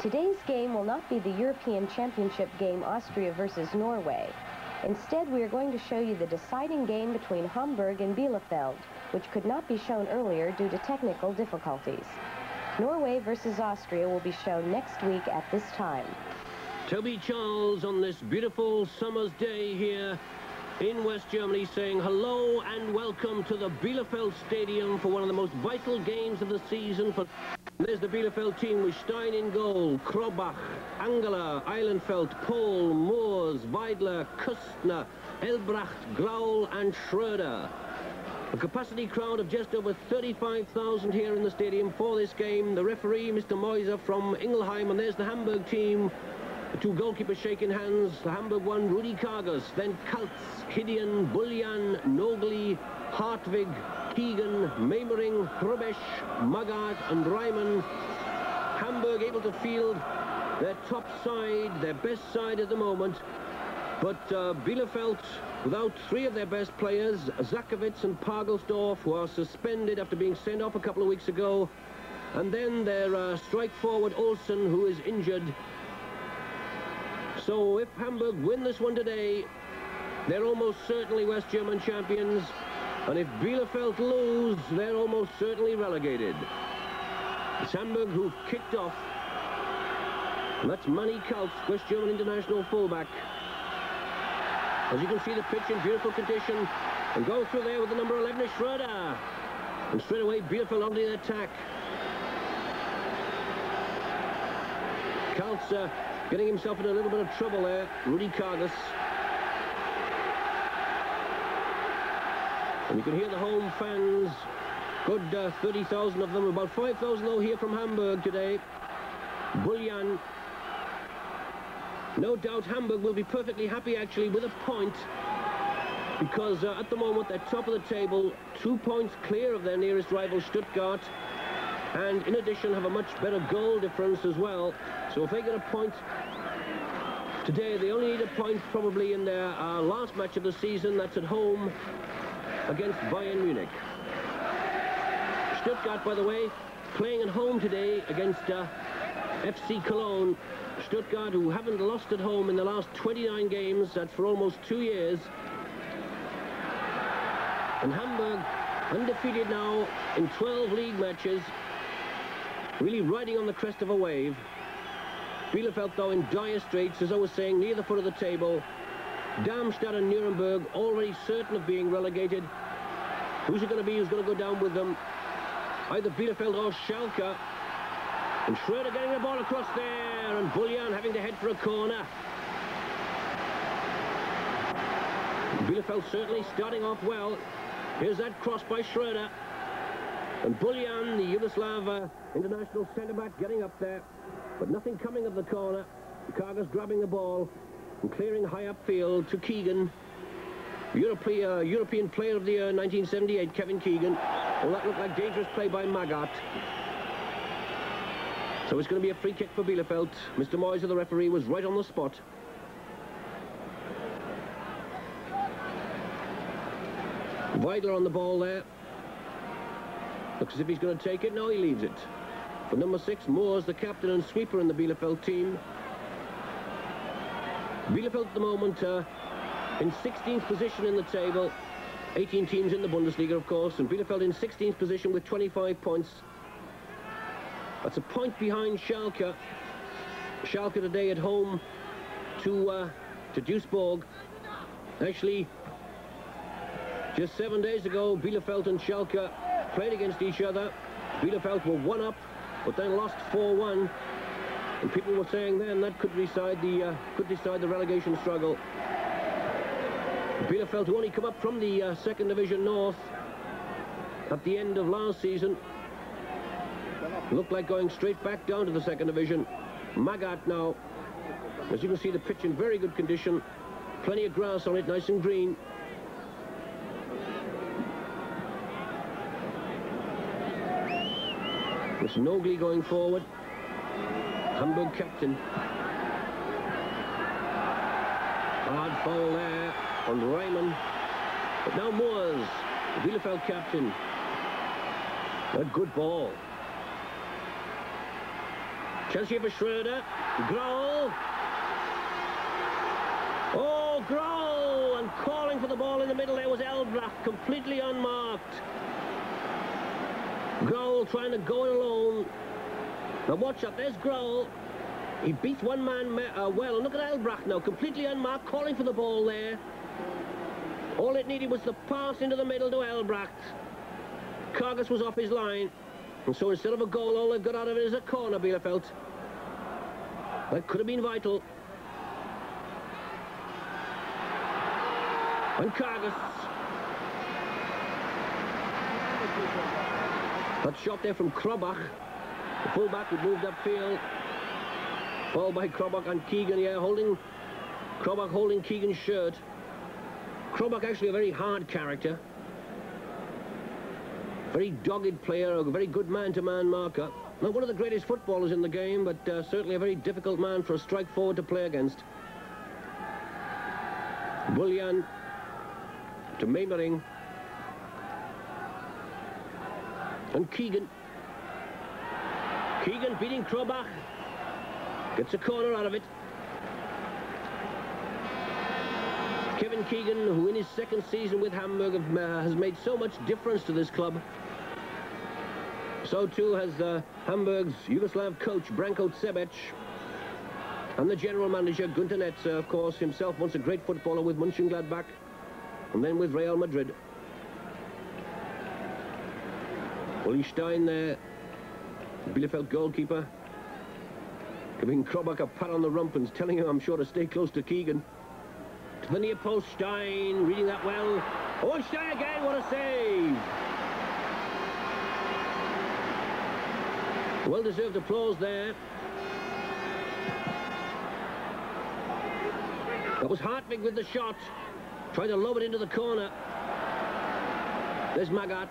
Today's game will not be the European Championship game Austria versus Norway. Instead, we are going to show you the deciding game between Hamburg and Bielefeld, which could not be shown earlier due to technical difficulties. Norway versus Austria will be shown next week at this time. Toby Charles on this beautiful summer's day here in West Germany saying hello and welcome to the Bielefeld Stadium for one of the most vital games of the season. There's the Bielefeld team with Stein in goal, Krobach, Angela, Eilenfeld, Pohl, Moors, Weidler, Kustner, Elbracht, Graul and Schröder. A capacity crowd of just over 35,000 here in the stadium for this game. The referee, Mr. Moiser from Ingelheim, and there's the Hamburg team. The two goalkeepers shaking hands. The Hamburg one, Rudi Kargas, then Kaltz, Hidian, Buljan, Nogli, Hartwig, Keegan, Memering, Hrubesch, Magath and Reimann. Hamburg able to field their top side, their best side at the moment. But Bielefeld, without three of their best players, Zakowicz and Pagelsdorf, who are suspended after being sent off a couple of weeks ago. And then their strike forward, Olsen, who is injured. So if Hamburg win this one today, they're almost certainly West German champions. And if Bielefeld lose, they're almost certainly relegated. It's Hamburg who've kicked off. And that's Manny Kaltz, West German international fullback. As you can see, the pitch in beautiful condition. And go through there with the number 11 is Schröder. And straight away, Bielefeld on the attack. Kaltz getting himself in a little bit of trouble there. Rudi Kargas. And you can hear the home fans. Good 30,000 of them. About 5,000 though here from Hamburg today. Buljan. No doubt Hamburg will be perfectly happy actually with a point, because at the moment they're top of the table, 2 points clear of their nearest rival Stuttgart, and in addition have a much better goal difference as well. So if they get a point today, they only need a point probably in their last match of the season. That's at home against Bayern Munich. Stuttgart, by the way, playing at home today against FC Cologne. Stuttgart, who haven't lost at home in the last 29 games. That's for almost 2 years. And Hamburg, undefeated now in 12 league matches, really riding on the crest of a wave. Bielefeld, though, in dire straits, as I was saying, near the foot of the table. Darmstadt and Nuremberg already certain of being relegated. Who's it going to be? Who's going to go down with them? Either Bielefeld or Schalke. And Schröder getting the ball across there, and Buljan having to head for a corner. Bielefeld certainly starting off well. Here's that cross by Schröder. And Buljan, the Yugoslav international centre-back, getting up there. But nothing coming of the corner. Kargas grabbing the ball and clearing high upfield to Keegan. European Player of the Year 1978, Kevin Keegan. Well, that looked like dangerous play by Magath. So it's going to be a free kick for Bielefeld. Mr. Moiser, the referee, was right on the spot. Weidler on the ball there. Looks as if he's going to take it. No, he leaves it. But number 6, Moors, the captain and sweeper in the Bielefeld team. Bielefeld at the moment in 16th position in the table. 18 teams in the Bundesliga, of course. And Bielefeld in 16th position with 25 points. That's a point behind Schalke. Schalke today at home to Duisburg. Actually, just 7 days ago, Bielefeld and Schalke played against each other. Bielefeld were 1 up, but then lost 4-1. And people were saying then that could decide the relegation struggle. Bielefeld, who only come up from the second division north at the end of last season, looked like going straight back down to the second division. Magath now. As you can see, the pitch in very good condition. Plenty of grass on it, nice and green. It's Nogli going forward. Hamburg captain. Hard foul there on Reimann. But now Moors, the Bielefeld captain. A good ball. Chance here for Schroeder. Grohl. Oh, Grohl! And calling for the ball in the middle there was Elbracht, completely unmarked. Grohl trying to go it alone. Now watch out, there's Grohl. He beats one man well. And look at Elbracht now, completely unmarked, calling for the ball there. All it needed was the pass into the middle to Elbracht. Kargas was off his line. And so instead of a goal, all they've got out of it is a corner, Bielefeld. That could have been vital. And Kargas. That shot there from Krobach. The fullback who moved upfield. Ball by Krobach and Keegan, yeah, Krobach holding Keegan's shirt. Krobach actually a very hard character. Very dogged player, a very good man-to-man marker. Not one of the greatest footballers in the game, but certainly a very difficult man for a strike forward to play against. Bullion to Meimering. And Keegan. Keegan beating Krobach. Gets a corner out of it. Kevin Keegan, who in his second season with Hamburg has made so much difference to this club. So too has Hamburg's Yugoslav coach, Branko Cebec. And the general manager, Gunter Netzer, of course, himself once a great footballer with Mönchengladbach. And then with Real Madrid. Uli Stein there, Bielefeld goalkeeper, giving Krobach a pat on the rump and telling him, I'm sure, to stay close to Keegan. To the near post, Stein, reading that well. Oh, and Stein again, what a save! Well-deserved applause there. That was Hartwig with the shot. Trying to lob it into the corner. There's Magath.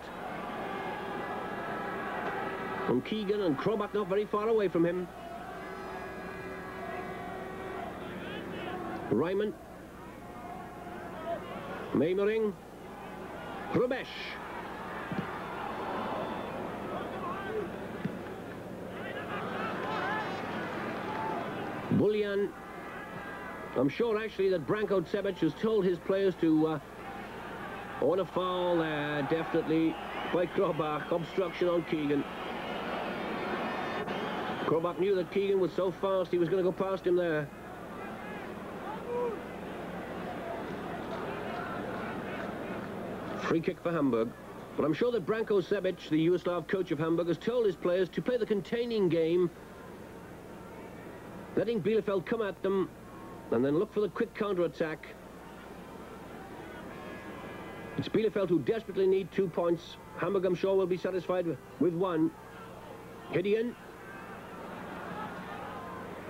And Keegan and Krobach not very far away from him. Ryman. Meimering. Rubesch. Bullion. I'm sure actually that Branko Cebec has told his players to on a foul there, definitely by Krobach. Obstruction on Keegan. Krobach knew that Keegan was so fast he was going to go past him there. Free kick for Hamburg. But I'm sure that Branko Cebec, the Yugoslav coach of Hamburg, has told his players to play the containing game, letting Bielefeld come at them and then look for the quick counter-attack. It's Bielefeld who desperately need 2 points. Hamburg, I'm sure, will be satisfied with 1. Gideon.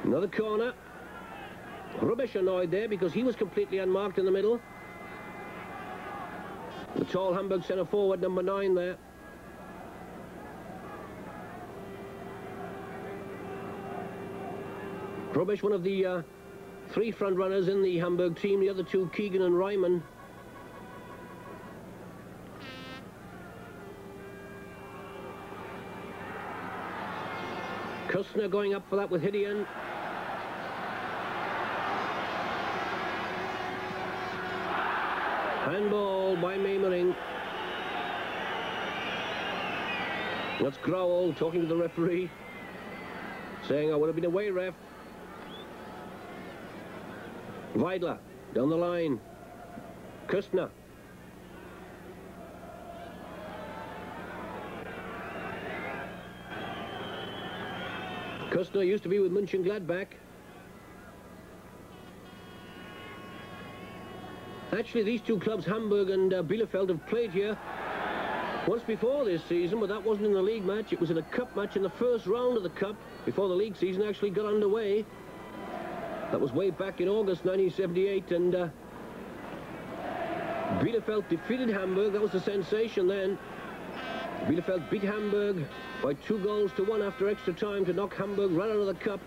Another corner. Rubesch annoyed there because he was completely unmarked in the middle. The tall Hamburg centre-forward, number 9 there. Rubesch, one of the 3 front runners in the Hamburg team, the other 2, Keegan and Ryman. Kustner going up for that with Hidian. Handball by Meimering. That's Grohl talking to the referee, saying, I would have been away, ref. Weidler down the line. Kustner. Kustner used to be with Mönchengladbach. Actually, these 2 clubs, Hamburg and Bielefeld, have played here once before this season, but that wasn't in the league match. It was in a cup match in the first round of the cup before the league season actually got underway. That was way back in August 1978, and Bielefeld defeated Hamburg. That was a sensation then. Bielefeld beat Hamburg by 2-1 after extra time to knock Hamburg right out of the cup.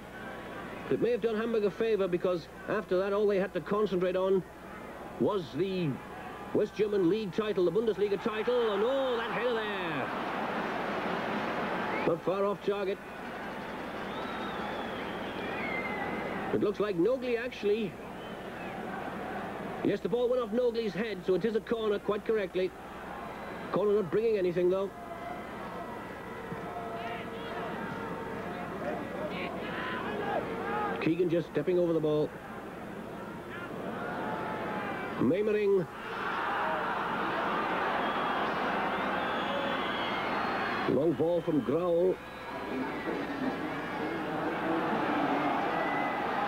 It may have done Hamburg a favour, because after that all they had to concentrate on was the West German League title, the Bundesliga title, and oh, that header there. Not far off target. It looks like Nogli, actually. Yes, the ball went off Nogli's head, so it is a corner, quite correctly. Corner not bringing anything, though. Keegan just stepping over the ball. Meimering. Long ball from Grau.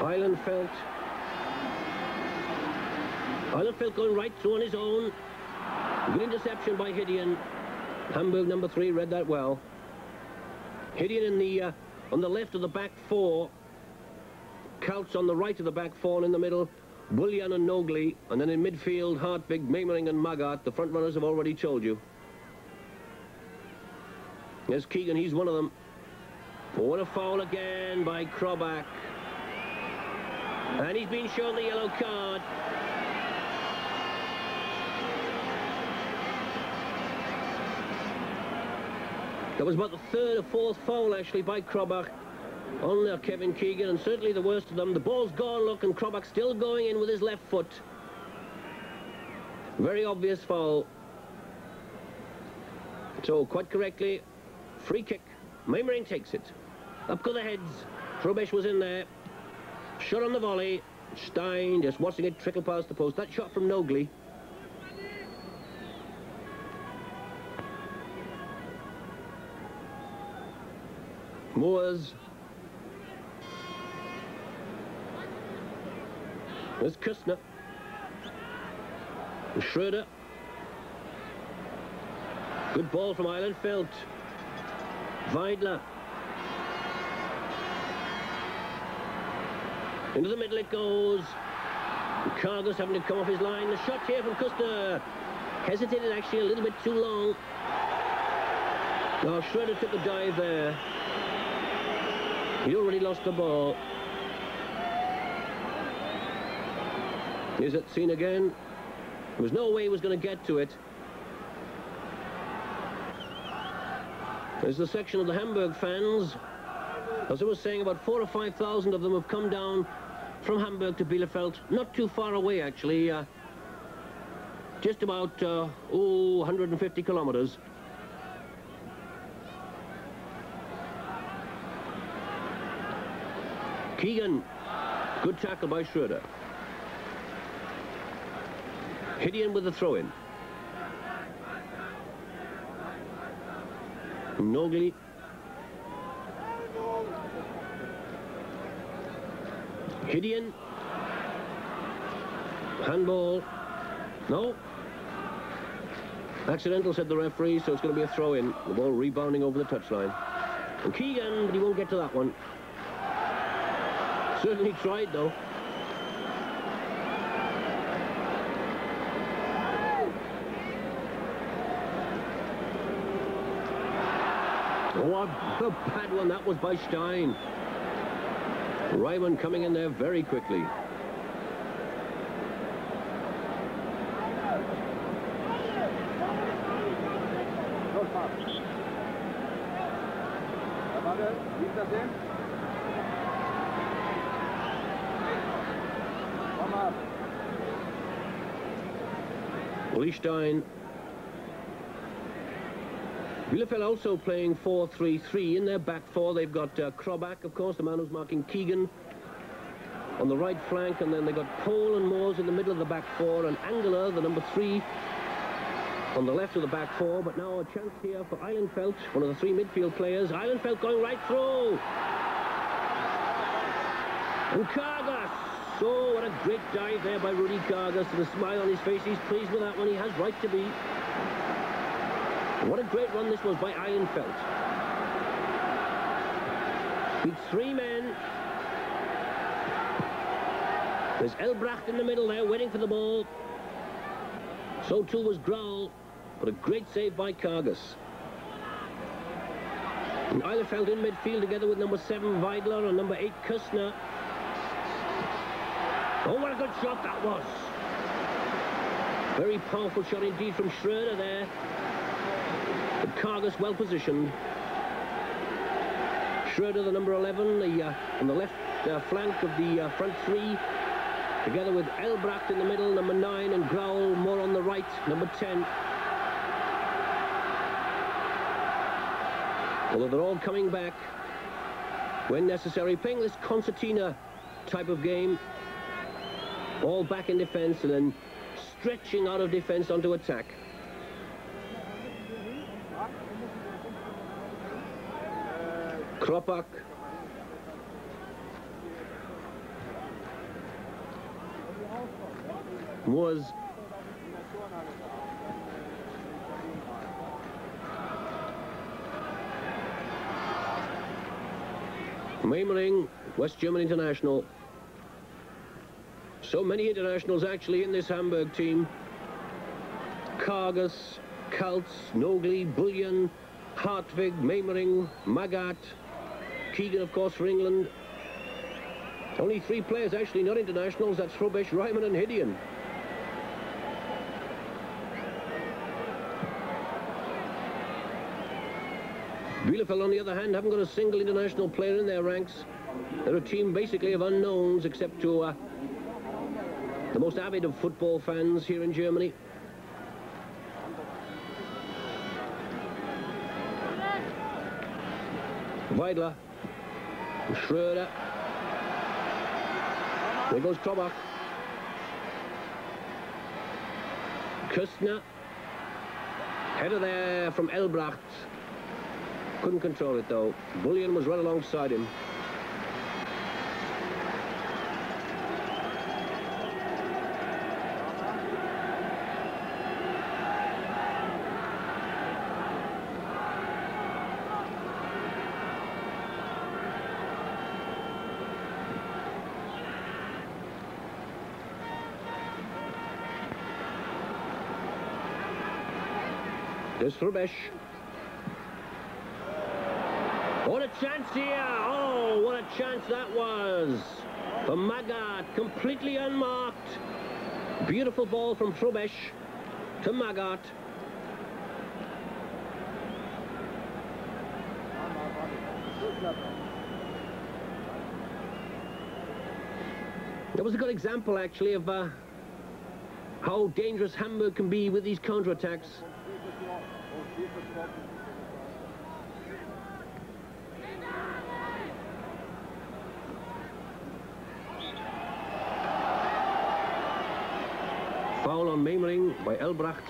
Eilenfeld. Eilenfeld going right through on his own. Good interception by Hidian. Hamburg number 3 read that well. Hidian in the on the left of the back four. Couch on the right of the back four, and in the middle, Bullion and Nogli. And then in midfield, Hartwig, Meimering and Magath. The front runners have already told you. There's Keegan, he's one of them. Oh, what a foul again by Krobach. And he's been shown the yellow card. That was about the third or fourth foul, actually, by Krobach on Kevin Keegan, and certainly the worst of them. The ball's gone, look, and Krobach still going in with his left foot. Very obvious foul. So, quite correctly, free kick. Meimering takes it. Up go the heads. Trubesch was in there. Shot on the volley. Stein just watching it trickle past the post. That shot from Nogli. Moores. There's Kustner. And Schroeder. Good ball from Eilenfeld. Weidler. Into the middle it goes. Kargas having to come off his line. The shot here from Kustner. Hesitated actually a little bit too long. Now Schroeder took a dive there. He already lost the ball. Is it seen again? There was no way he was going to get to it. There's the section of the Hamburg fans. As I was saying, about 4,000 or 5,000 of them have come down from Hamburg to Bielefeld. Not too far away, actually. Just about, 150 kilometers. Keegan. Good tackle by Schroeder. Hidian with the throw-in. Nogli. Hidian. Handball. No. Accidental, said the referee, so it's going to be a throw-in. The ball rebounding over the touchline. And Keegan, but he won't get to that one. Certainly tried, though. What a bad one that was by Stein. Ryman coming in there very quickly. Stein. Bielefeld also playing 4-3-3 in their back four. They've got Krobach, of course, the man who's marking Keegan on the right flank, and then they've got Pohl and Moores in the middle of the back four, and Angela, the number 3, on the left of the back four. But now a chance here for Eilenfeld, one of the 3 midfield players. Eilenfeld going right through. And Kargas. Oh, what a great dive there by Rudy Kargas, and a smile on his face. He's pleased with that one. He has right to be. What a great run this was by Eilenfeld. Beat 3 men. There's Elbracht in the middle there, waiting for the ball. So too was Grau, but a great save by Kargas. And Eilenfeld in midfield together with number 7 Weidler and number 8 Kustner. Oh, what a good shot that was. Very powerful shot indeed from Schroeder there. But Kargas well positioned. Schroeder, the number 11, on the left flank of the front three, together with Elbracht in the middle, number 9, and Graul more on the right, number 10. Although they're all coming back when necessary, playing this concertina type of game, all back in defence and then stretching out of defence onto attack. Kropak. Moors. Meimering, West German international. So many internationals actually in this Hamburg team. Kargas, Kaltz, Nogli, Bullion, Hartwig, Meimering, Magath, Keegan, of course, for England. Only 3 players actually not internationals. That's Hrubesch, Ryman and Hidian. Bielefeld, on the other hand, haven't got a single international player in their ranks. They're a team basically of unknowns, except to the most avid of football fans here in Germany. Weidler, Schröder. There goes Krobach. Küstner. Header there from Elbracht. Couldn't control it though. Bullion was right alongside him. There's Hrubesch. What a chance here! Oh, what a chance that was! For Magath, completely unmarked. Beautiful ball from Hrubesch to Magath. That was a good example, actually, of how dangerous Hamburg can be with these counter-attacks. Foul on Meimering by Elbracht.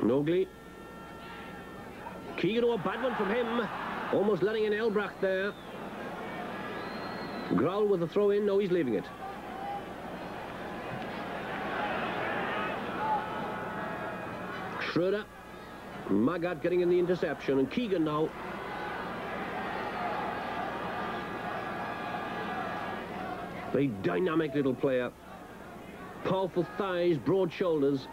Nogli. Keegan, a bad one from him. Almost letting in Elbracht there. Graul with the throw in. No, he's leaving it. Schröder. Magath getting in the interception, and Keegan now. Very dynamic little player. Powerful thighs, broad shoulders.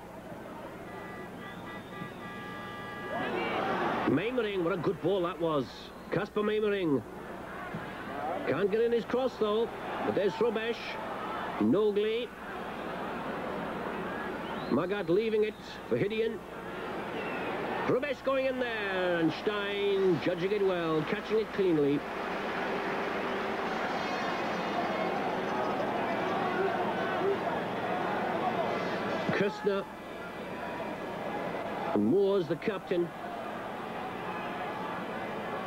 Meimering, what a good ball that was. Kasper Meimering. Can't get in his cross though. But there's Hrubesch. Nogli. Magath leaving it for Hidian. Hrubesch going in there, and Stein judging it well, catching it cleanly. Küstner. And Moores, the captain.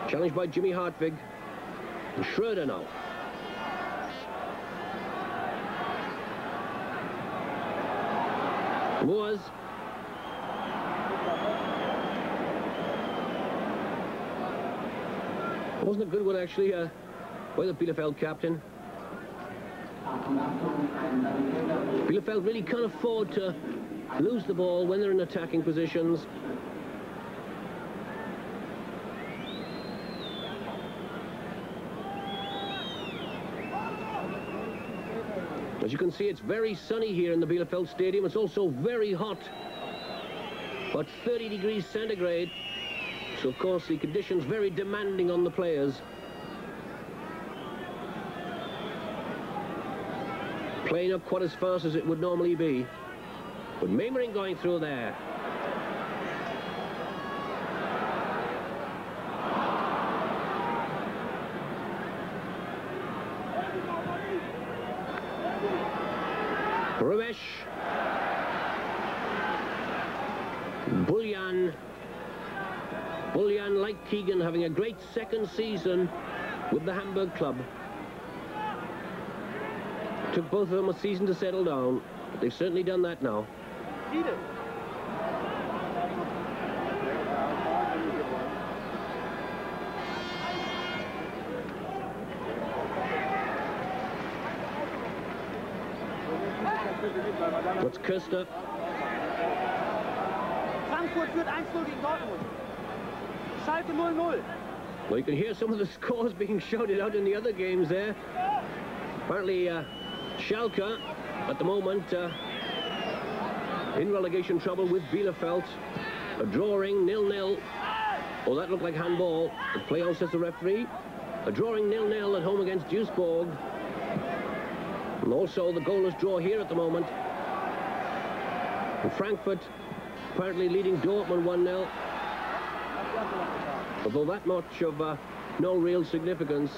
Challenged by Jimmy Hartwig. And Schröder now. Moores. Wasn't a good one, actually, by the Bielefeld captain. Bielefeld really can't afford to lose the ball when they're in attacking positions. As you can see, it's very sunny here in the Bielefeld Stadium. It's also very hot, about 30 degrees centigrade. So, of course, the conditions very demanding on the players. Playing up quite as fast as it would normally be. But Mamering going through there. Rubesh. Bullion, like Keegan, having a great second season with the Hamburg club. Took both of them a season to settle down, but they've certainly done that now. What's Köster? Frankfurt führt 1-0 gegen Dortmund. Schalke 0-0. Well, you can hear some of the scores being shouted out in the other games there. Apparently, Schalke, at the moment, in relegation trouble with Bielefeld. A drawing 0-0. Oh, that looked like handball. The play on, says the referee. A drawing 0-0 at home against Duisburg. And also the goalless draw here at the moment. And Frankfurt apparently leading Dortmund 1-0. Although that much of no real significance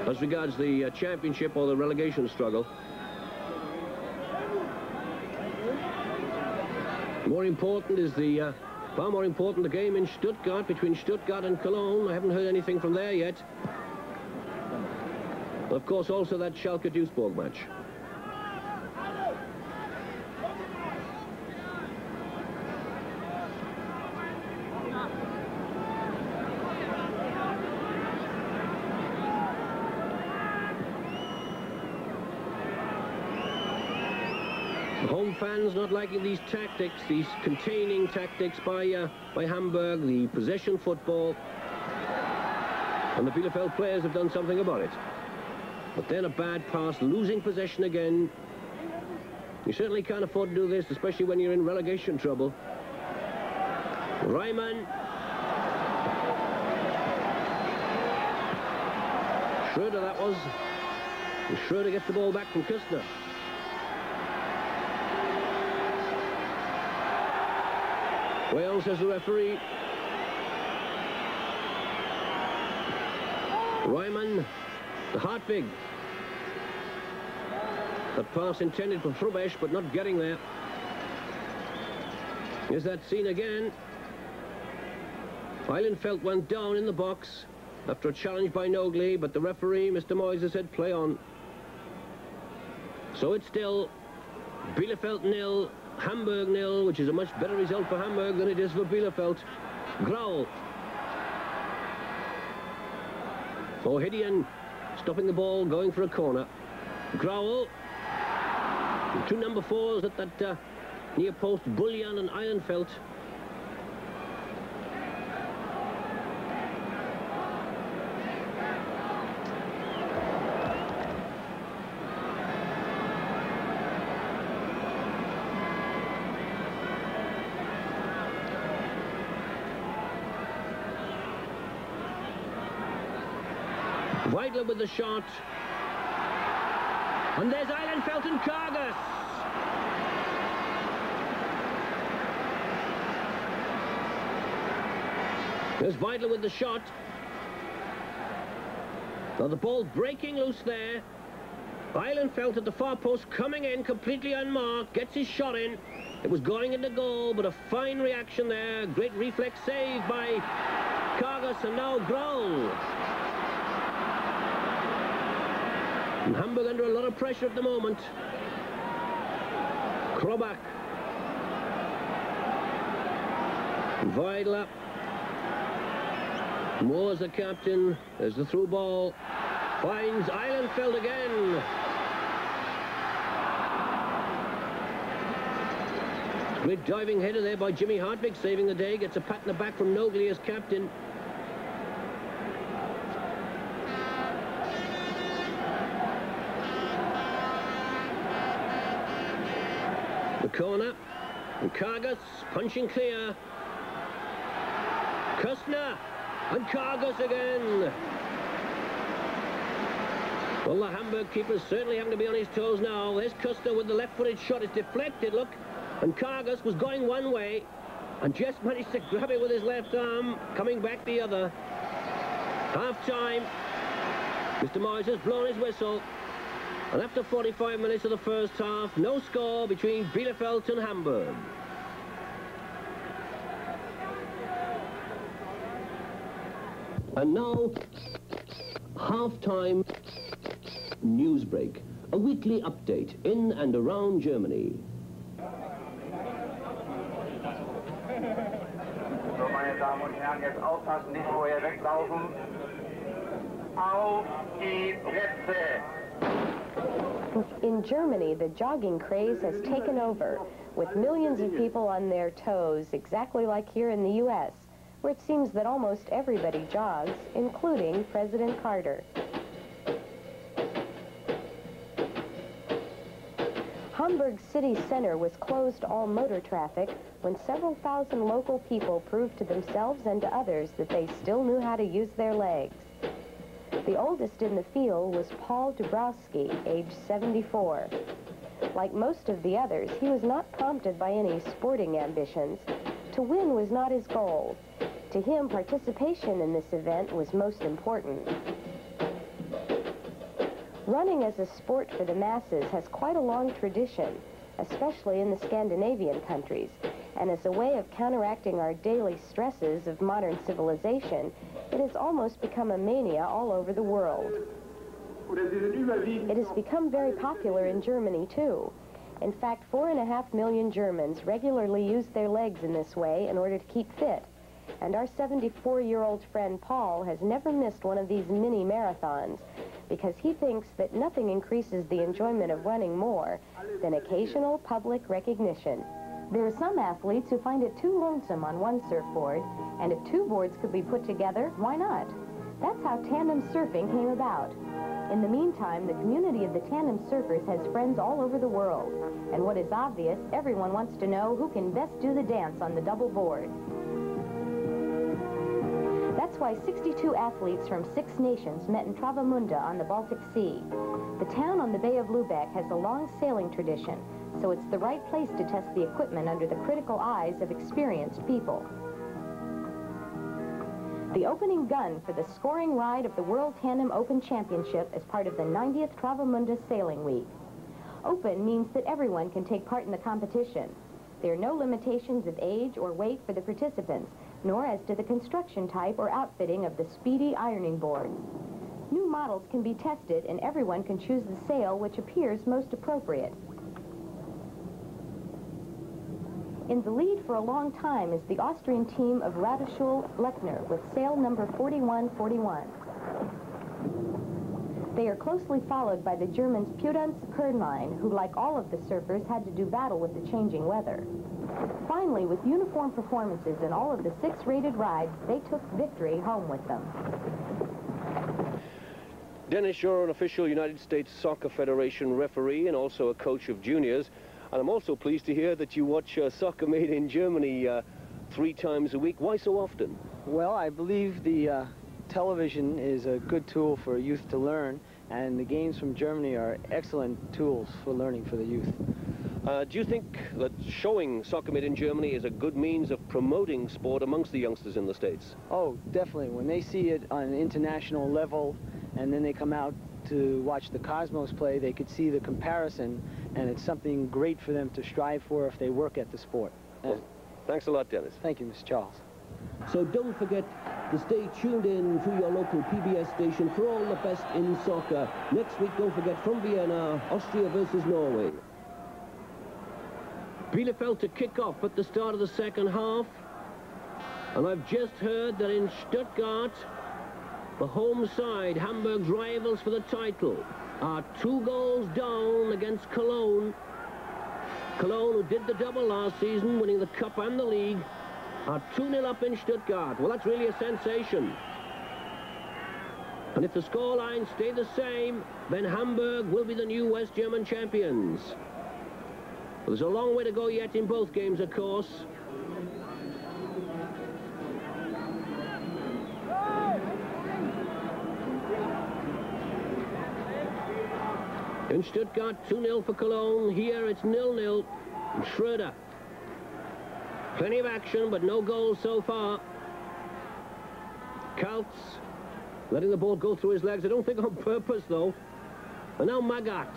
as regards the championship or the relegation struggle. More important is the, far more important, the game in Stuttgart, between Stuttgart and Cologne. I haven't heard anything from there yet. But of course also that Schalke-Duisburg match. Home fans not liking these tactics, these containing tactics by Hamburg, the possession football. And the Bielefeld players have done something about it. But then a bad pass, losing possession again. You certainly can't afford to do this, especially when you're in relegation trouble. Reimann. Schroeder, that was. And Schroeder gets the ball back from Köstner. Well, says the referee. Reimann, the Hartwig. The pass intended for Rubesh, but not getting there. Here's that scene again. Bielefeld went down in the box after a challenge by Nogli, but the referee, Mr. Moyes, said play on. So it's still Bielefeld 0, Hamburg 0, which is a much better result for Hamburg than it is for Bielefeld. Grau. O'Hidian stopping the ball, going for a corner. Grau. Two number 4s at that near post, Bullion and Ehrenfeld. Weidler with the shot. And there's Ehrenfeld and Kargas. There's Weidler with the shot. Now the ball breaking loose there. Ehrenfeld at the far post, coming in completely unmarked, gets his shot in. It was going into goal, but a fine reaction there. Great reflex save by Kargas, and now Grau. And Hamburg under a lot of pressure at the moment. Krobach. Weidler. Moore's the captain. There's the through ball. Finds Ehrenfeld again. Great diving header there by Jimmy Hartwig, saving the day. Gets a pat in the back from Nogli as captain. The corner. And Kargas punching clear. Köstner. And Kargas again. Well, the Hamburg keeper's certainly having to be on his toes now. There's Custer with the left-footed shot. It's deflected, look. And Kargas was going one way and just managed to grab it with his left arm, coming back the other. Half-time. Mr. Moyes has blown his whistle. And after 45 minutes of the first half, no score between Bielefeld and Hamburg. And now, half-time news break. A weekly update in and around Germany. So, meine Damen und Herren, jetzt aufpassen, nicht vorher weglaufen. Auf die Plätze! In Germany, the jogging craze has taken over, with millions of people on their toes, exactly like here in the U.S., where it seems that almost everybody jogs, including President Carter. Hamburg city center was closed to all motor traffic when several thousand local people proved to themselves and to others that they still knew how to use their legs. The oldest in the field was Paul Dubrowski, age 74. Like most of the others, he was not prompted by any sporting ambitions. To win was not his goal. To him, participation in this event was most important. Running as a sport for the masses has quite a long tradition, especially in the Scandinavian countries, and as a way of counteracting our daily stresses of modern civilization, it has almost become a mania all over the world. It has become very popular in Germany, too. In fact, 4.5 million Germans regularly use their legs in this way in order to keep fit. And our 74-year-old friend Paul has never missed one of these mini marathons because he thinks that nothing increases the enjoyment of running more than occasional public recognition. There are some athletes who find it too lonesome on one surfboard, and if two boards could be put together, why not? That's how tandem surfing came about. In the meantime, the community of the tandem surfers has friends all over the world, and what is obvious, everyone wants to know who can best do the dance on the double board. That's why 62 athletes from 6 nations met in Travemünde on the Baltic Sea. The town on the Bay of Lübeck has a long sailing tradition, so it's the right place to test the equipment under the critical eyes of experienced people. The opening gun for the scoring ride of the World Tandem Open Championship is part of the 90th Travemünde Sailing Week. Open means that everyone can take part in the competition. There are no limitations of age or weight for the participants, nor as to the construction type or outfitting of the speedy ironing board. New models can be tested, and everyone can choose the sail which appears most appropriate. In the lead for a long time is the Austrian team of Radeschul Lechner with sail number 4141. They are closely followed by the Germans Pudens Kernlein, who, like all of the surfers, had to do battle with the changing weather. Finally, with uniform performances in all of the 6 rated rides, they took victory home with them. Dennis, you're an official United States Soccer Federation referee and also a coach of juniors. And I'm also pleased to hear that you watch soccer made in Germany 3 times a week. Why so often? Well, I believe the television is a good tool for youth to learn, and the games from Germany are excellent tools for learning for the youth. Do you think that showing soccer made in Germany is a good means of promoting sport amongst the youngsters in the States? Oh, definitely. When they see it on an international level and then they come out to watch the Cosmos play, they could see the comparison, and it's something great for them to strive for if they work at the sport. Well, thanks a lot, Dennis. Thank you, Mr. Charles. So don't forget to stay tuned in to your local PBS station for all the best in soccer. Next week, don't forget, from Vienna, Austria versus Norway. Bielefeld to kick off at the start of the second half. And I've just heard that in Stuttgart, the home side, Hamburg's rivals for the title, are 2 goals down against Cologne. Cologne, who did the double last season, winning the cup and the league, are 2-0 up in Stuttgart. Well, that's really a sensation. And if the scorelines stay the same, then Hamburg will be the new West German champions. There's a long way to go yet in both games, of course. In Stuttgart, 2-0 for Cologne. Here it's 0-0. Schroeder. Plenty of action, but no goals so far. Kaltz letting the ball go through his legs. I don't think on purpose, though. And now Magath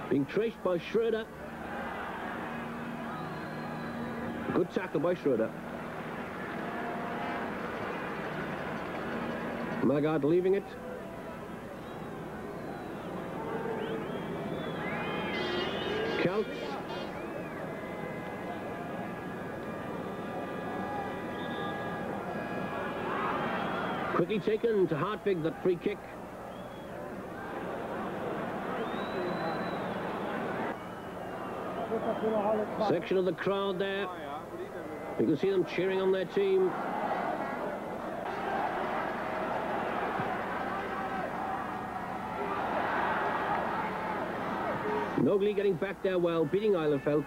being traced by Schroeder. Good tackle by Schroeder. Magath leaving it. Kaltz. Quickly taken to Hartwig, that free kick. Section of the crowd there. You can see them cheering on their team. Nogli getting back there well, beating Bielefeld.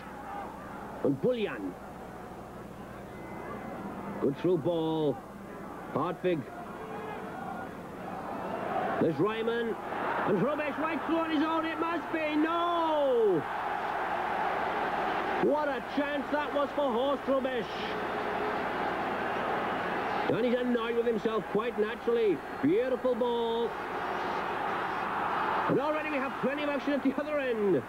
And Bullian. Good through ball. Hartwig. There's Ryman. And Hrubesch right through on his own. It must be. No! What a chance that was for Horst Hrubesch. And he's annoyed with himself quite naturally. Beautiful ball. And already we have plenty of action at the other end.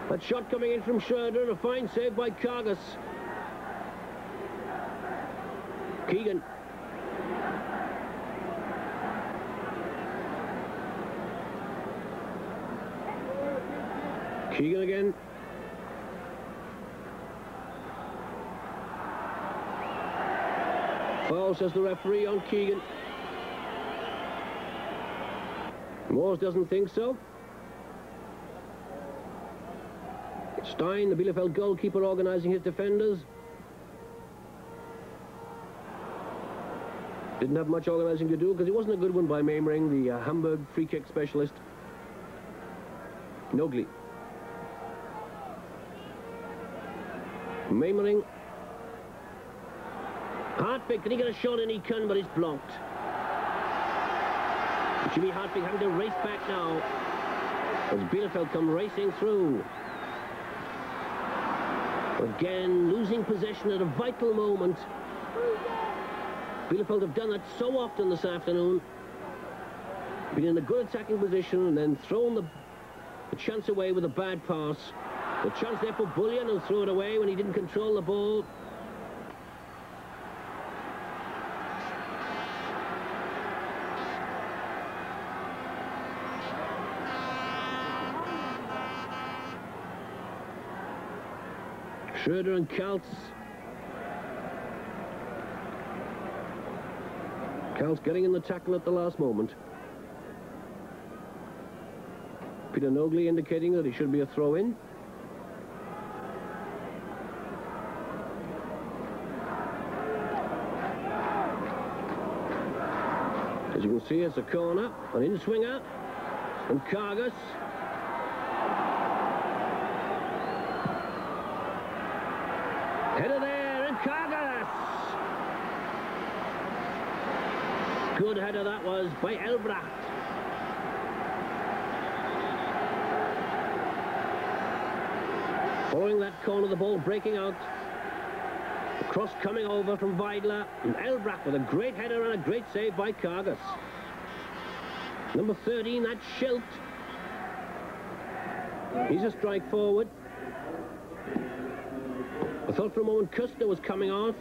That shot coming in from Schroeder, and a fine save by Kargas. Keegan. Keegan again. Foul, says the referee, on Keegan. Moores doesn't think so. Stein, the Bielefeld goalkeeper, organising his defenders. Didn't have much organising to do because it wasn't a good one by Meimering, the Hamburg free kick specialist. Nogli. Meimering. Hartwig, can he get a shot in? He can, but it's blocked. Jimmy Hartwig having to race back now as Bielefeld come racing through. Again, losing possession at a vital moment. Bielefeld have done that so often this afternoon. Been in a good attacking position and then thrown the chance away with a bad pass. The chance there for Bullion, and threw it away when he didn't control the ball. Schroeder and Kaltz. Kaltz getting in the tackle at the last moment. Peter Nogli indicating that he should be a throw-in. As you can see, it's a corner, an in-swinger, and Kargas. Header there, and Kargas! Good header that was by Elbracht. Following that corner, the ball breaking out. The cross coming over from Weidler, and Elbracht with a great header and a great save by Kargas. Number 13, that's Schilt. He's a strike forward. I thought for a moment Kustner was coming off.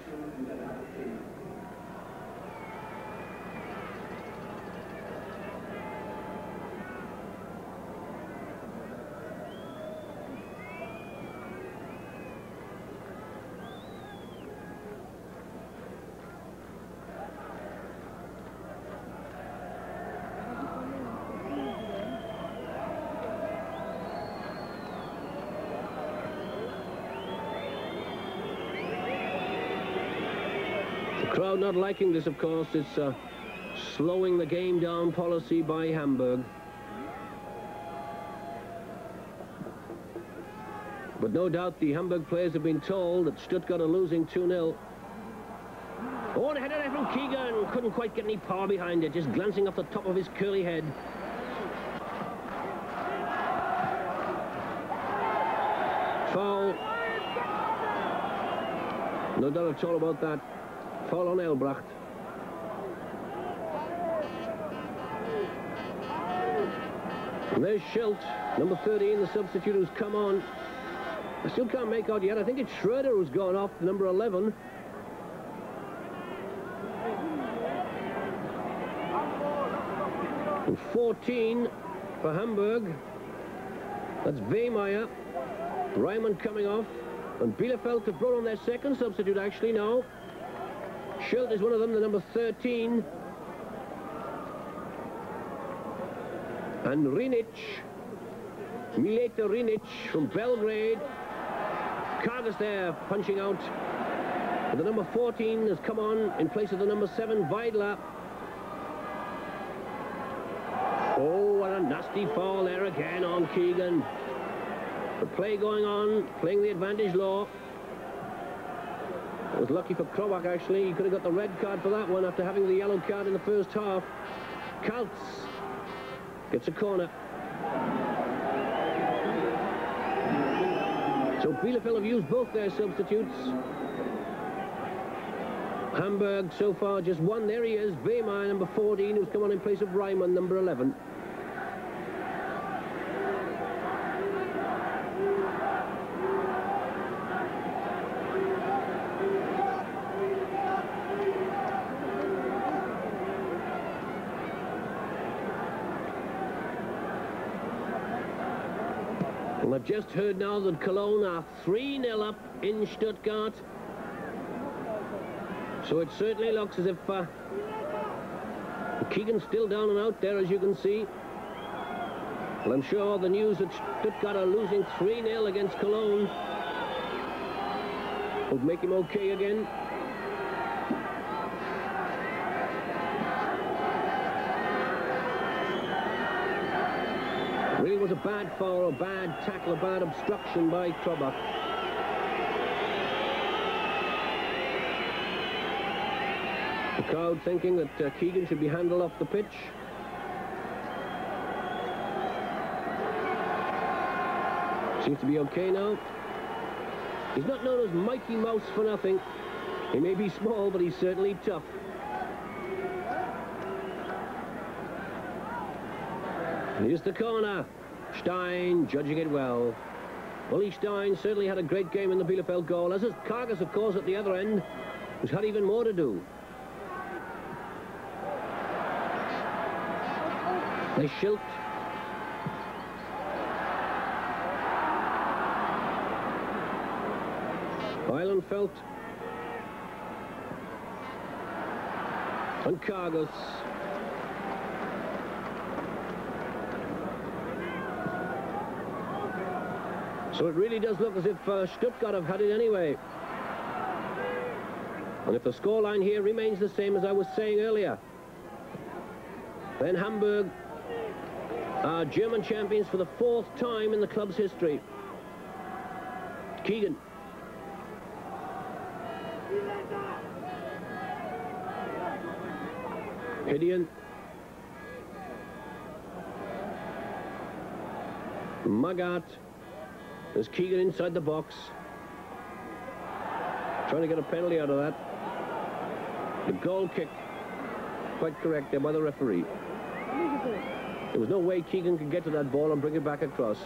Crowd not liking this, of course. It's slowing the game down policy by Hamburg. But no doubt the Hamburg players have been told that Stuttgart are losing 2-0. Oh, and a header there from Keegan. Couldn't quite get any power behind it, just glancing off the top of his curly head. Foul. No doubt at all about that. Foul on Elbracht. And there's Schilt, number 13, the substitute who's come on. I still can't make out yet. I think it's Schroeder who's gone off, number 11. And 14 for Hamburg. That's Wehmeyer. Reimann coming off. And Bielefeld have brought on their second substitute, actually, now. Schilt is one of them, the number 13. And Rinic, Mileta Rinic from Belgrade. Kargas there, punching out. And the number 14 has come on in place of the number 7, Weidler. Oh, what a nasty foul there again on Keegan. The play going on, playing the advantage law. It was lucky for Krobach, actually. He could have got the red card for that one after having the yellow card in the first half. Kaltz gets a corner. So Bielefeld have used both their substitutes. Hamburg so far just one. There he is, Wehmeyer, number 14, who's come on in place of Reimann, number 11. Well, I've just heard now that Cologne are 3-0 up in Stuttgart. So it certainly looks as if Keegan's still down and out there, as you can see. Well, I'm sure the news that Stuttgart are losing 3-0 against Cologne will make him okay again. Really was a bad foul, a bad tackle, a bad obstruction by Krobach. The crowd thinking that Keegan should be handled off the pitch. Seems to be okay now. He's not known as Mikey Mouse for nothing. He may be small, but he's certainly tough. Here's the corner. Stein judging it well. Willie Stein certainly had a great game in the Bielefeld goal, as is Kargas, of course, at the other end, who's had even more to do. They Schilt. Eilenfeld. And Kargas. So it really does look as if Stuttgart have had it anyway. And if the scoreline here remains the same as I was saying earlier, then Hamburg are German champions for the 4th time in the club's history. Keegan. Hidian. Magath. There's Keegan inside the box. Trying to get a penalty out of that. The goal kick. Quite correct there by the referee. There was no way Keegan could get to that ball and bring it back across.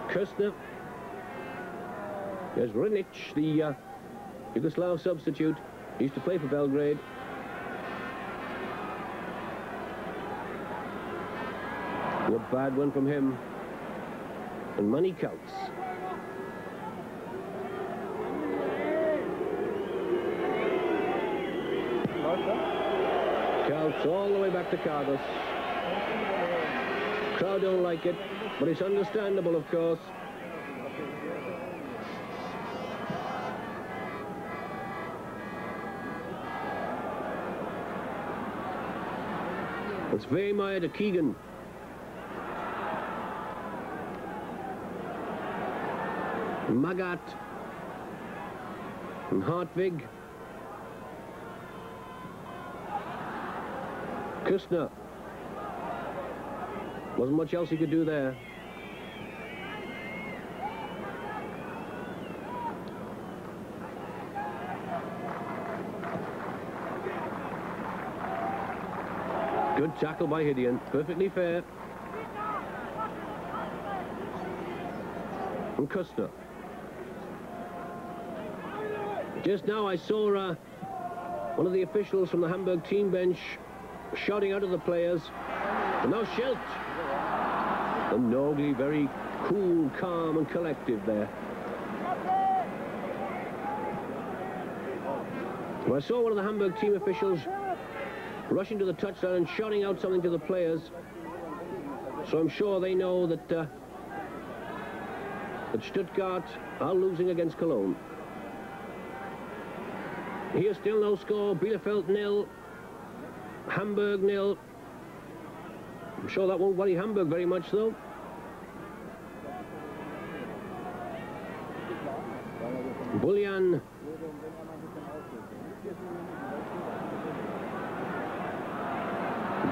Kirstner. There's Rinic, the Yugoslav substitute. He used to play for Belgrade. A bad one from him. And money counts. Counts all the way back to Kargas. Crowd don't like it, but it's understandable, of course. It's Wehmeyer to Keegan. Magath and Hartwig. Kustner. Wasn't much else he could do there. Good tackle by Hidian. Perfectly fair. And Kustner. Just now I saw one of the officials from the Hamburg team bench shouting out at the players. And now Schelt. And Nogli very cool, calm and collective there. Well, I saw one of the Hamburg team officials rushing to the touchline and shouting out something to the players. So I'm sure they know that that Stuttgart are losing against Cologne. Here still no score. Bielefeld 0, Hamburg 0. I'm sure that won't worry Hamburg very much though. Bullian.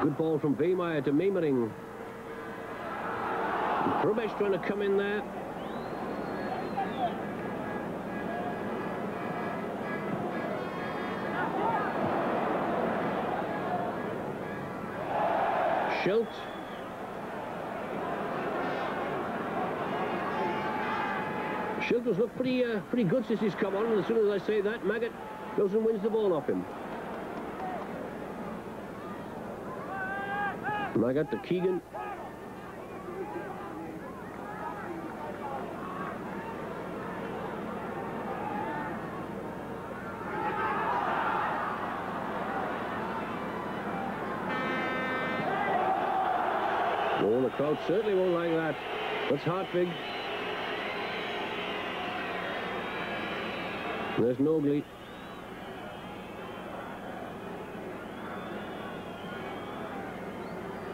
Good ball from Wehmeyer to Memering. Rubesch trying to come in there. Schelt. Schelt has looked pretty good since he's come on, and as soon as I say that, Maggot goes and wins the ball off him. Maggot to Keegan. Oh, the crowd certainly won't like that. That's Hartwig. There's Nogli.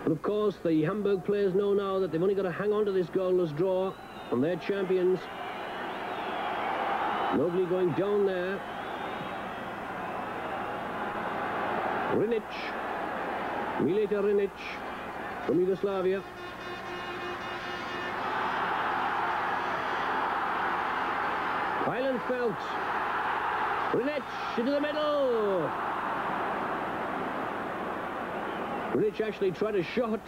But of course, the Hamburg players know now that they've only got to hang on to this goalless draw, and they're champions. Nogli going down there. Rinic. Mileta Rinic from Yugoslavia. Eilenfeld. Rinic into the middle. Rinic actually tried a shot.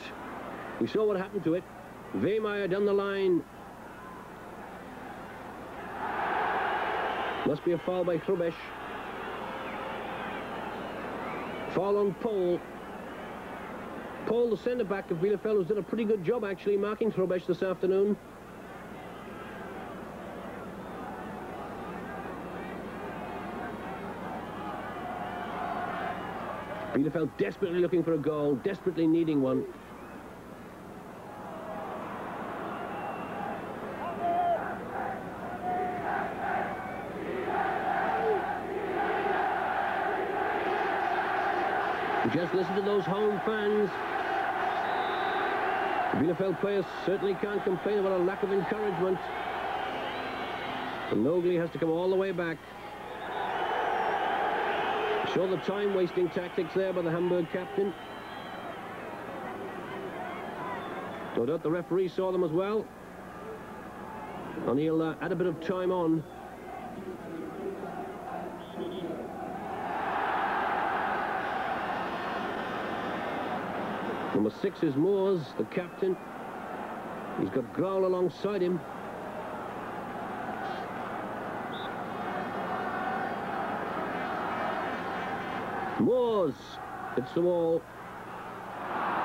We saw what happened to it. Wehmeyer down the line. Must be a foul by Rubesch. Foul on Pohl. Pohl, the centre-back of Bielefeld, has done a pretty good job actually marking Rubesch this afternoon. Bielefeld desperately looking for a goal, desperately needing one. Just listen to those home fans. The Bielefeld players certainly can't complain about a lack of encouragement. And Nogli has to come all the way back. Saw the time-wasting tactics there by the Hamburg captain. No doubt the referee saw them as well. And he'll add a bit of time on. Number 6 is Moores, the captain. He's got Growl alongside him. Moores hits the wall.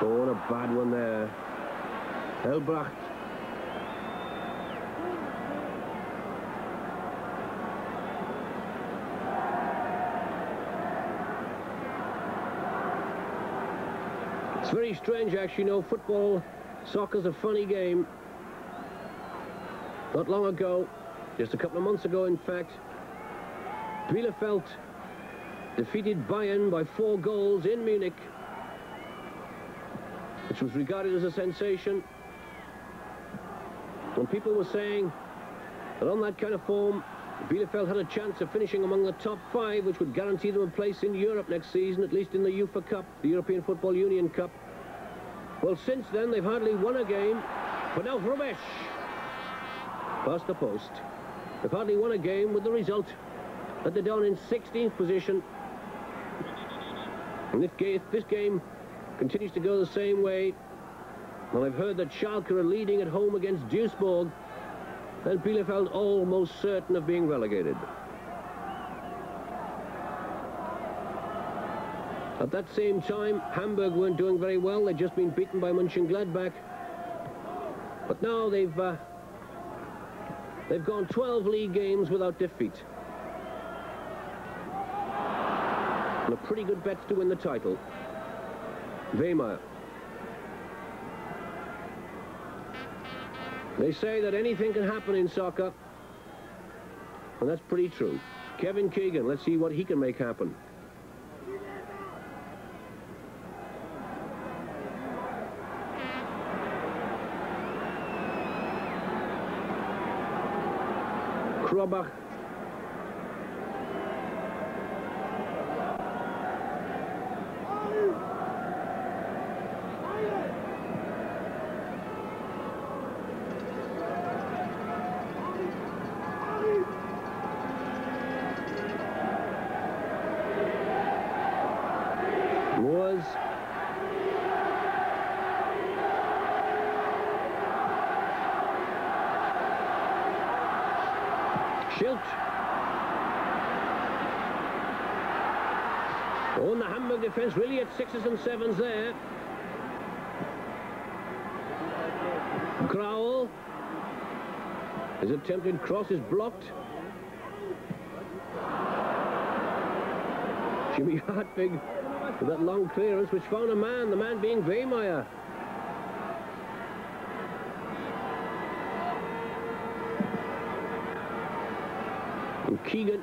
Oh, and a bad one there. Elbracht. It's very strange, actually. You know, football, soccer's a funny game. Not long ago, just a couple of months ago, in fact, Bielefeld defeated Bayern by 4 goals in Munich, which was regarded as a sensation. When people were saying that on that kind of form, Bielefeld had a chance of finishing among the top 5, which would guarantee them a place in Europe next season, at least in the UEFA Cup, the European Football Union Cup. Well, since then, they've hardly won a game. But now Rubesch, past the post. They've hardly won a game, with the result that they're down in 16th position. And if this game continues to go the same way. Well, I've heard that Schalke are leading at home against Duisburg, and Bielefeld almost certain of being relegated. At that same time, Hamburg weren't doing very well. They'd just been beaten by Mönchengladbach. But now they've gone 12 league games without defeat. And a pretty good bet to win the title. Weimar. They say that anything can happen in soccer, and that's pretty true. Kevin Keegan, let's see what he can make happen. Krobach. Was Schilt. Oh, and the Hamburg defense really at 6s and 7s there. Grauel. His attempted cross is blocked. Jimmy Hartwig with that long clearance, which found a man, the man being Weimar. And Keegan.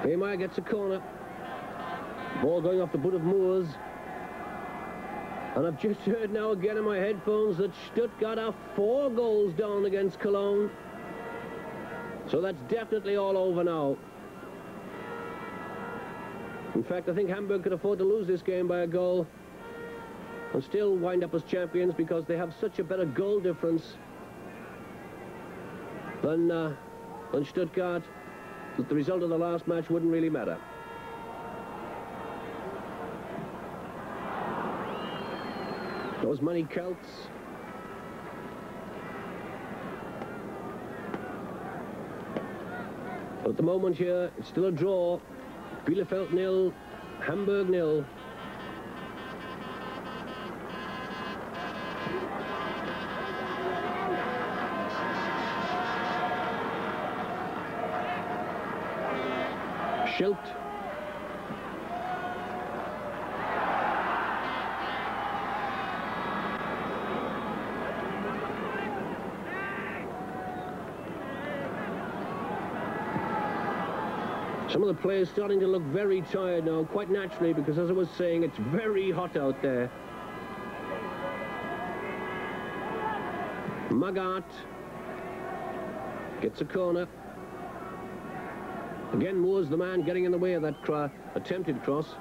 Weimar gets a corner. Ball going off the boot of Moores. And I've just heard now again in my headphones that Stuttgart are 4 goals down against Cologne. So that's definitely all over now. In fact, I think Hamburg could afford to lose this game by a goal and still wind up as champions, because they have such a better goal difference than Stuttgart that the result of the last match wouldn't really matter. Those money Celts. But at the moment here, it's still a draw. Bielefeld 0, Hamburg 0. Schilt. Some of the players starting to look very tired now, quite naturally, because as I was saying, it's very hot out there. Magath gets a corner. Again, Moore's the man getting in the way of that attempted cross.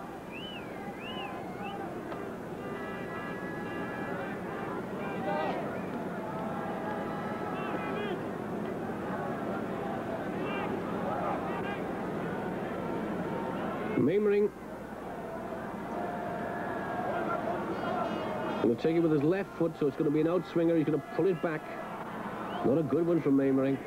Meimering. Going to take it with his left foot, so it's going to be an outswinger. He's going to pull it back. Not a good one from Meimering.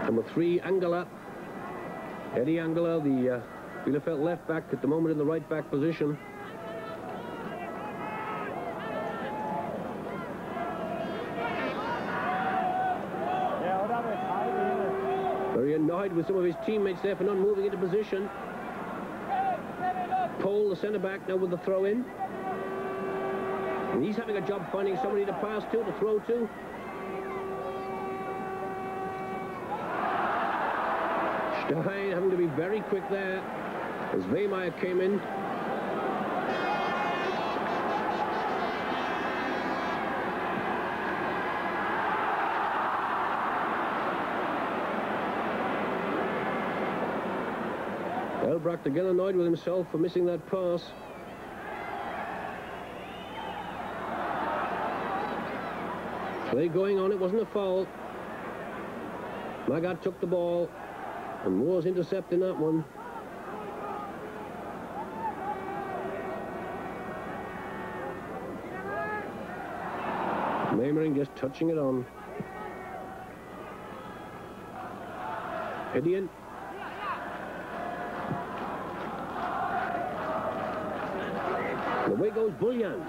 Number 3, Angela. Eddie Angela, the Bielefeld left back, at the moment in the right back position. Very annoyed with some of his teammates there for not moving into position. Paul, the centre-back, now with the throw-in. And he's having a job finding somebody to pass to throw to. Stein having to be very quick there as Weimar came in. Albrecht again annoyed with himself for missing that pass. Play going on, it wasn't a foul. Magath took the ball, and Moore's intercepting that one. Mamering just touching it on. Gideon. Away goes Bullion.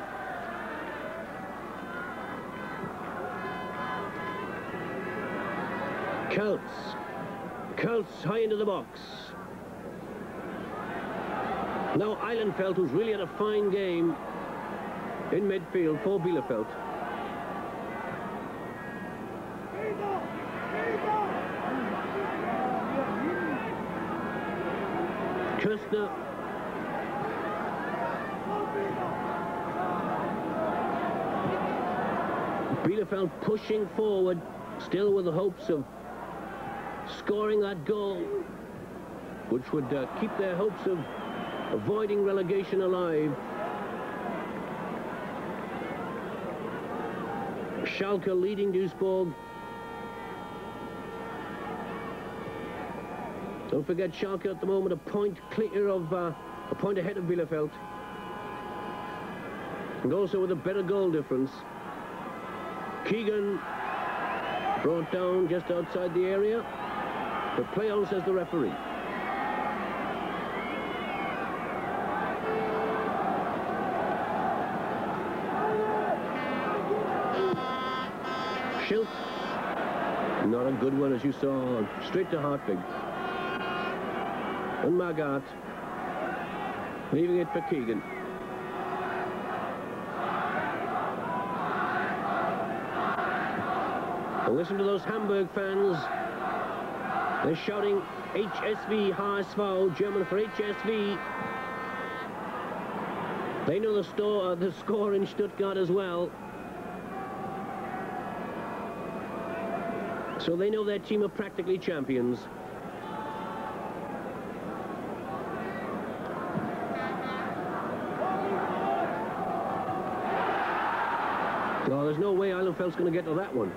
Kelts high into the box. Now Eilenfeld, who's really had a fine game in midfield for Bielefeld. Köstner. Bielefeld pushing forward, still with the hopes of scoring that goal, which would keep their hopes of avoiding relegation alive. Schalke leading Duisburg. Don't forget Schalke at the moment a point clear of a point ahead of Bielefeld, and also with a better goal difference. Keegan brought down just outside the area, but play on, says the referee. Schilt, not a good one, as you saw, straight to Hartwig. And Magath leaving it for Keegan. And listen to those Hamburg fans. They're shouting HSV, HSV, German for HSV. They know the score in Stuttgart as well. So they know their team are practically champions. No, there's no way Eilenfeld's going to get to that one.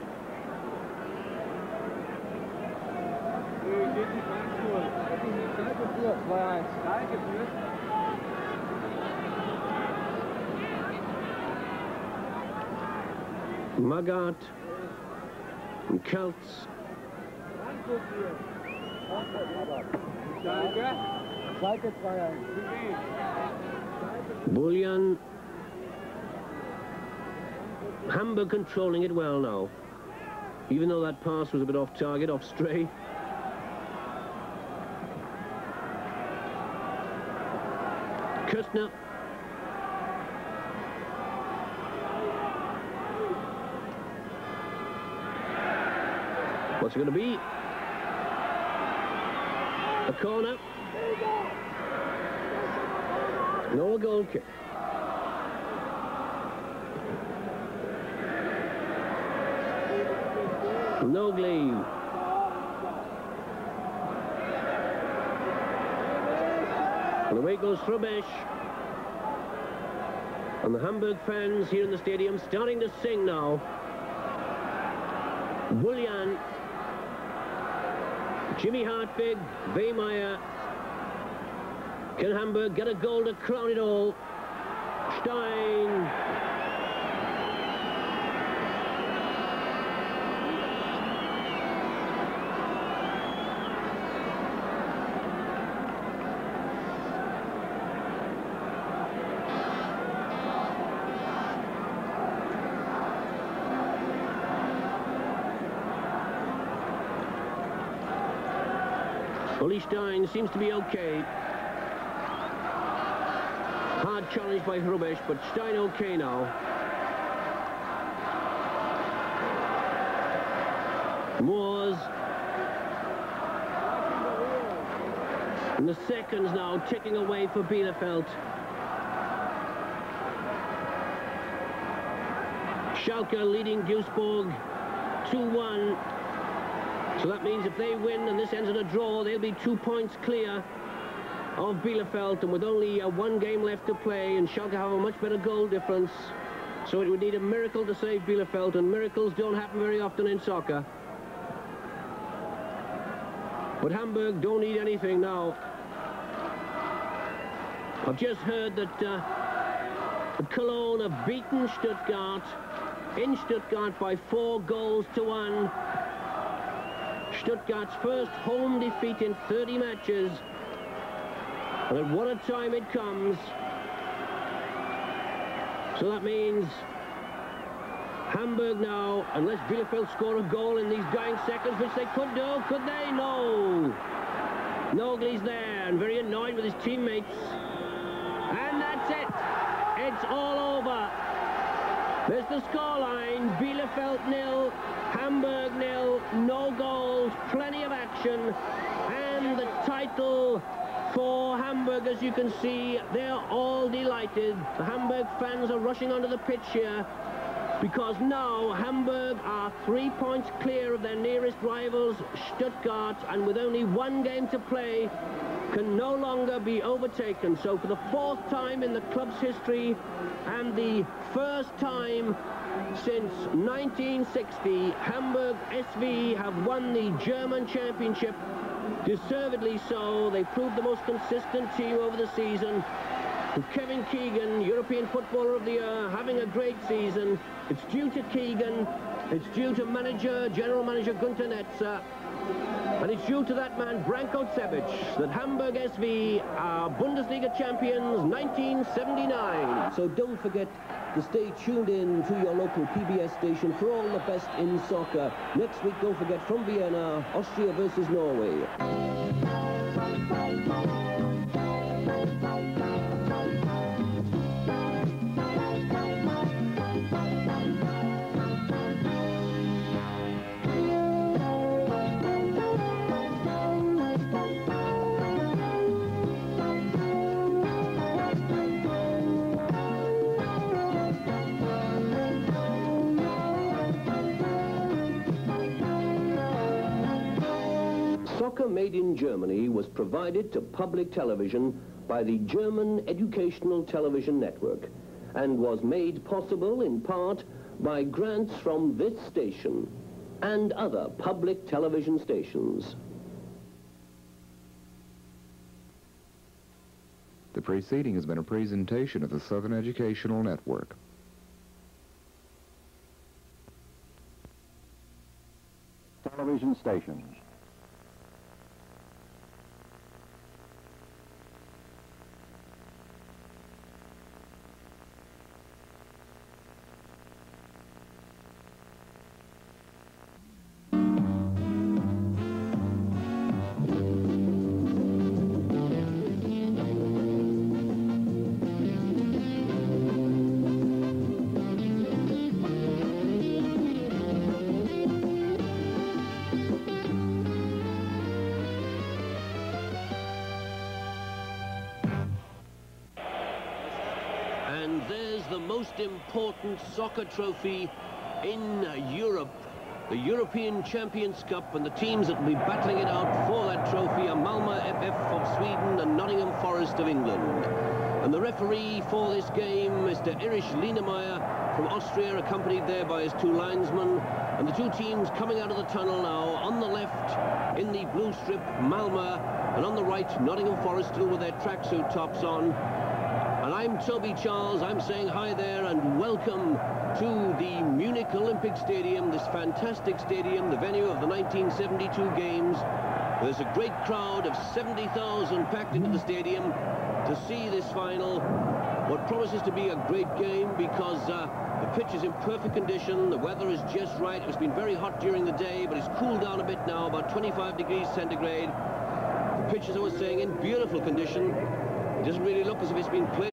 Magath and Kelts. Bullion. Hamburg controlling it well now, even though that pass was a bit off target, off stray. Köstner. What's it going to be? A corner. No goal kick. No Glebe. And away goes Hrubesch. And the Hamburg fans here in the stadium starting to sing now. Bullion. Jimmy Hartwig. Wehmeyer. Can Hamburg get a goal to crown it all? Stein. Stein seems to be okay. Hard challenge by Hrubesch, but Stein okay now. Moores. And the seconds now ticking away for Bielefeld. Schalke leading Duisburg 2-1. So that means if they win and this ends in a draw, they'll be 2 points clear of Bielefeld, and with only one game left to play, and Schalke have a much better goal difference. So it would need a miracle to save Bielefeld, and miracles don't happen very often in soccer. But Hamburg don't need anything now. I've just heard that Cologne have beaten Stuttgart in Stuttgart by 4-1. Stuttgart's first home defeat in 30 matches. And at what a time it comes. So that means Hamburg now, unless Bielefeld score a goal in these dying seconds, which they could do, could they? No. Nogle's there and very annoyed with his teammates. And that's it. It's all over. There's the scoreline. Bielefeld 0, Hamburg 0, no goals, plenty of action. And the title for Hamburg, as you can see, they're all delighted. The Hamburg fans are rushing onto the pitch here, because now Hamburg are 3 points clear of their nearest rivals, Stuttgart, and with only one game to play, can no longer be overtaken. So for the 4th time in the club's history, and the first time since 1960, Hamburg SV have won the German championship. Deservedly so. They proved the most consistent team over the season. With Kevin Keegan, European Footballer of the Year, having a great season. It's due to Keegan, it's due to General Manager Gunter Netzer, and it's due to that man, Branko Cebic, that Hamburg SV are Bundesliga champions 1979. So don't forget to stay tuned in to your local PBS station for all the best in soccer. Next week, don't forget, from Vienna, Austria versus Norway. Soccer Made in Germany was provided to public television by the German Educational Television Network and was made possible in part by grants from this station and other public television stations. The preceding has been a presentation of the Southern Educational Network. Television stations. And there's the most important soccer trophy in Europe, the European Champions Cup, and the teams that will be battling it out for that trophy are Malmö FF of Sweden and Nottingham Forest of England. And the referee for this game, Mr. Erich Lienemeyer from Austria, accompanied there by his 2 linesmen. And the 2 teams coming out of the tunnel now. On the left, in the blue strip, Malmö, and on the right, Nottingham Forest, still with their tracksuit tops on. And I'm Toby Charles. I'm saying hi there and welcome to the Munich Olympic Stadium, this fantastic stadium, the venue of the 1972 games. There's a great crowd of 70,000 packed into the stadium to see this final. What promises to be a great game, because the pitch is in perfect condition, the weather is just right. It's been very hot during the day, but it's cooled down a bit now, about 25 degrees centigrade. The pitch, as I was saying, in beautiful condition. It doesn't really look as if it's been played